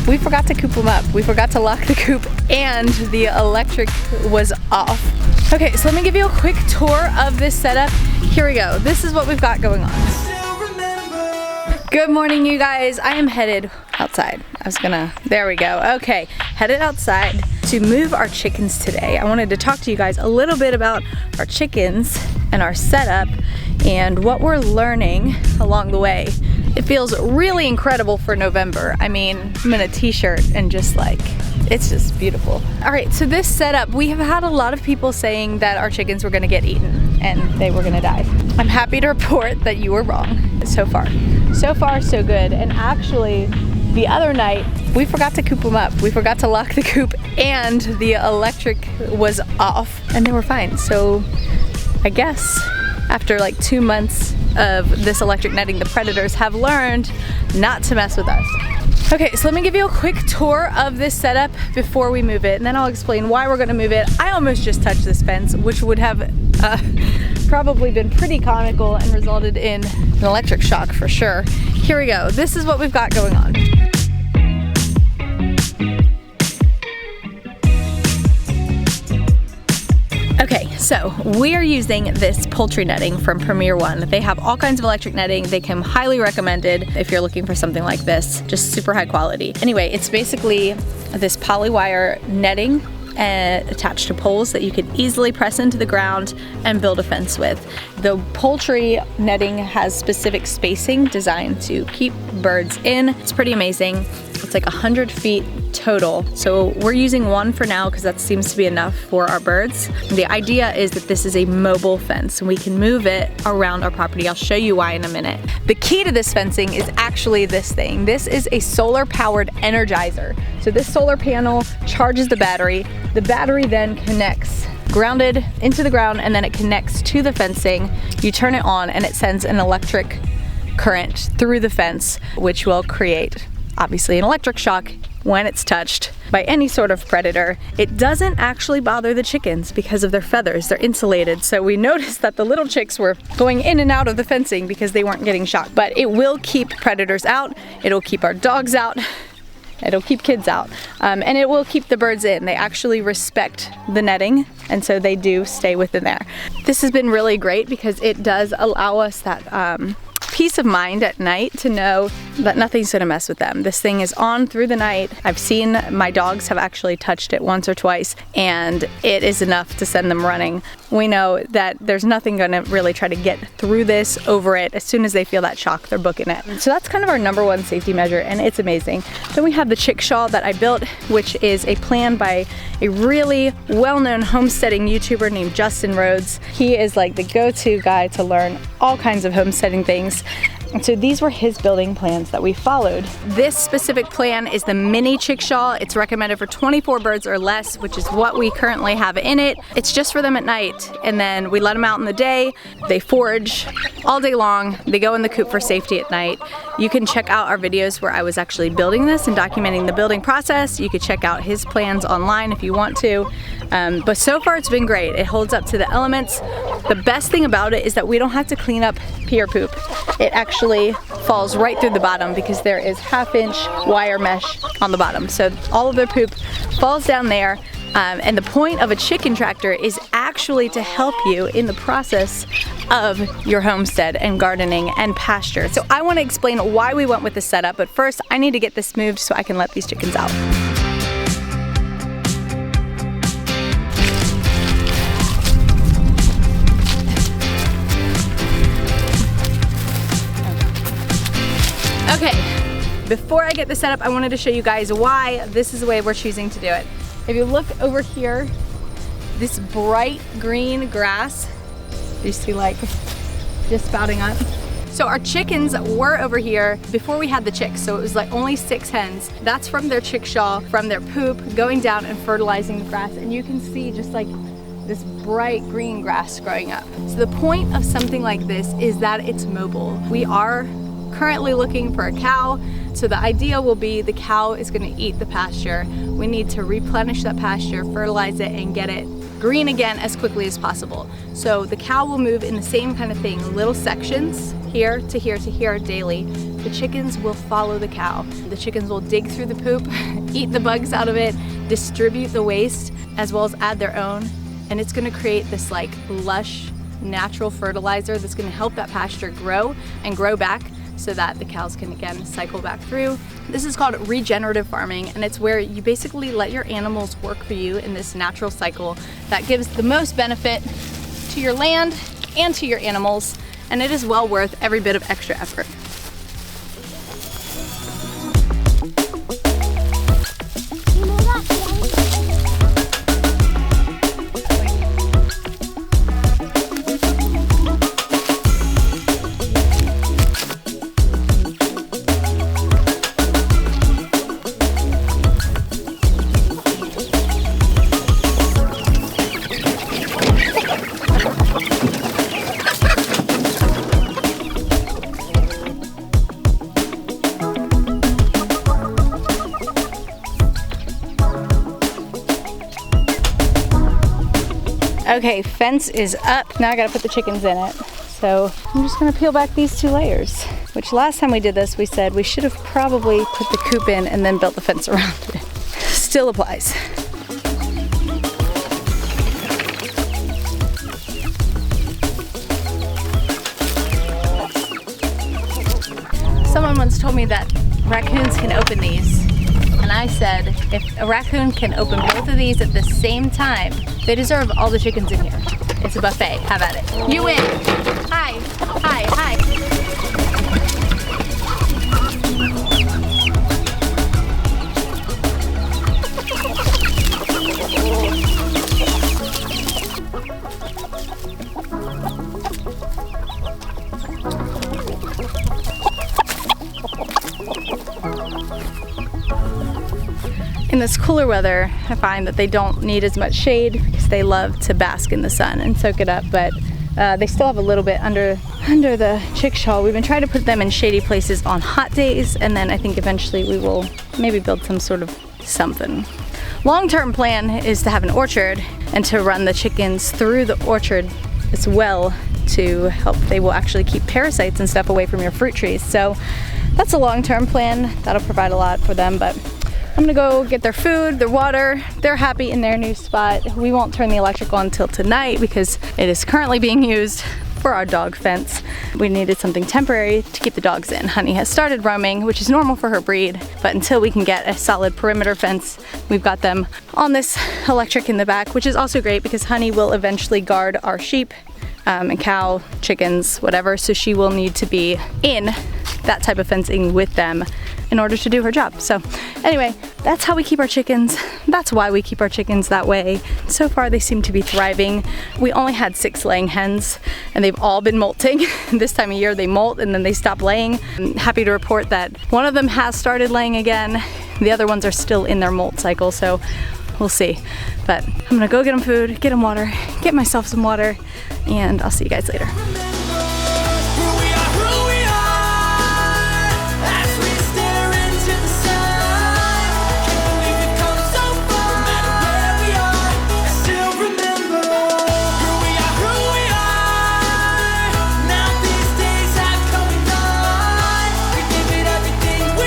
We forgot to coop them up. We forgot to lock the coop and the electric was off. Okay, so let me give you a quick tour of this setup. Here we go. This is what we've got going on. Good morning, you guys. I am headed outside. There we go. Okay, headed outside to move our chickens today. I wanted to talk to you guys a little bit about our chickens and our setup and what we're learning along the way. It feels really incredible for November. I mean, I'm in a t-shirt and just like, it's just beautiful. All right, so this setup, we have had a lot of people saying that our chickens were gonna get eaten and they were gonna die. I'm happy to report that you were wrong so far. So far, so good. And actually, the other night, we forgot to coop them up. We forgot to lock the coop and the electric was off and they were fine. So I guess after like 2 months of this electric netting, the predators have learned not to mess with us. Okay, so let me give you a quick tour of this setup before we move it, and then I'll explain why we're gonna move it. I almost just touched this fence, which would have probably been pretty comical and resulted in an electric shock for sure. Here we go. This is what we've got going on. Okay, so we are using this poultry netting from Premier One. They have all kinds of electric netting. They come highly recommended if you're looking for something like this, just super high quality. Anyway, it's basically this polywire netting attached to poles that you can easily press into the ground and build a fence with. The poultry netting has specific spacing designed to keep birds in. It's pretty amazing. It's like 100 feet total. So we're using one for now because that seems to be enough for our birds. The idea is that this is a mobile fence and we can move it around our property. I'll show you why in a minute. The key to this fencing is actually this thing. This is a solar powered energizer. So this solar panel charges the battery. The battery then connects grounded into the ground and then it connects to the fencing. You turn it on and it sends an electric current through the fence, which will create obviously an electric shock when it's touched by any sort of predator. It doesn't actually bother the chickens because of their feathers. They're insulated. So we noticed that the little chicks were going in and out of the fencing because they weren't getting shocked. But it will keep predators out. It'll keep our dogs out. It'll keep kids out. And it will keep the birds in. They actually respect the netting, and so they do stay within there. This has been really great because it does allow us that peace of mind at night to know that nothing's gonna mess with them. This thing is on through the night. I've seen my dogs have actually touched it once or twice and it is enough to send them running. We know that there's nothing gonna really try to get through this, over it. As soon as they feel that shock, they're booking it. So that's kind of our #1 safety measure and it's amazing. Then we have the chickshaw that I built, which is a plan by a really well-known homesteading YouTuber named Justin Rhodes. He is like the go-to guy to learn all kinds of homesteading things. And so these were his building plans that we followed. This specific plan is the mini chickshaw. It's recommended for 24 birds or less, which is what we currently have in it. It's just for them at night, and then we let them out in the day. They forage all day long. They go in the coop for safety at night. You can check out our videos where I was actually building this and documenting the building process. You could check out his plans online if you want to. But so far it's been great. It holds up to the elements. The best thing about it is that we don't have to clean up pee or poop. It actually falls right through the bottom because there is 1/2-inch wire mesh on the bottom. So all of their poop falls down there. And the point of a chicken tractor is actually to help you in the process of your homestead and gardening and pasture. So I want to explain why we went with this setup, but first I need to get this moved so I can let these chickens out. Okay, before I get this set up, I wanted to show you guys why this is the way we're choosing to do it. If you look over here, this bright green grass, you see like just spouting up. So our chickens were over here before we had the chicks, so it was like only 6 hens. That's from their chickshaw, from their poop, going down and fertilizing the grass. And you can see just like this bright green grass growing up. So the point of something like this is that it's mobile. We are currently looking for a cow, so the idea will be the cow is going to eat the pasture. We need to replenish that pasture, fertilize it, and get it green again as quickly as possible. So the cow will move in the same kind of thing, little sections, here to here to here daily, the chickens will follow the cow. The chickens will dig through the poop, eat the bugs out of it, distribute the waste, as well as add their own. And it's gonna create this like lush, natural fertilizer that's gonna help that pasture grow and grow back so that the cows can again cycle back through. This is called regenerative farming, and it's where you basically let your animals work for you in this natural cycle that gives the most benefit to your land and to your animals, and it is well worth every bit of extra effort. Okay, fence is up. Now I gotta put the chickens in it. So I'm just gonna peel back these 2 layers, which last time we did this, we said we should have probably put the coop in and then built the fence around it. Still applies. Someone once told me that raccoons can open these. And I said, if a raccoon can open both of these at the same time, they deserve all the chickens in here. It's a buffet, have at it. You win. Hi, hi, hi. In this cooler weather, I find that they don't need as much shade because they love to bask in the sun and soak it up, but they still have a little bit under the chickshaw. We've been trying to put them in shady places on hot days, and then I think eventually we will maybe build some sort of something. Long-term plan is to have an orchard and to run the chickens through the orchard as well to help. They will actually keep parasites and stuff away from your fruit trees. So that's a long-term plan. That'll provide a lot for them, but I'm gonna go get their food, their water. They're happy in their new spot. We won't turn the electric on until tonight because it is currently being used for our dog fence. We needed something temporary to keep the dogs in. Honey has started roaming, which is normal for her breed, but until we can get a solid perimeter fence, we've got them on this electric in the back, which is also great because Honey will eventually guard our sheep and cow, chickens, whatever, so she will need to be in that type of fencing with them in order to do her job. So anyway, that's how we keep our chickens. That's why we keep our chickens that way. So far they seem to be thriving. We only had 6 laying hens and they've all been molting. This time of year they molt and then they stop laying. I'm happy to report that one of them has started laying again. The other ones are still in their molt cycle, so we'll see. But I'm gonna go get them food, get them water, get myself some water, and I'll see you guys later.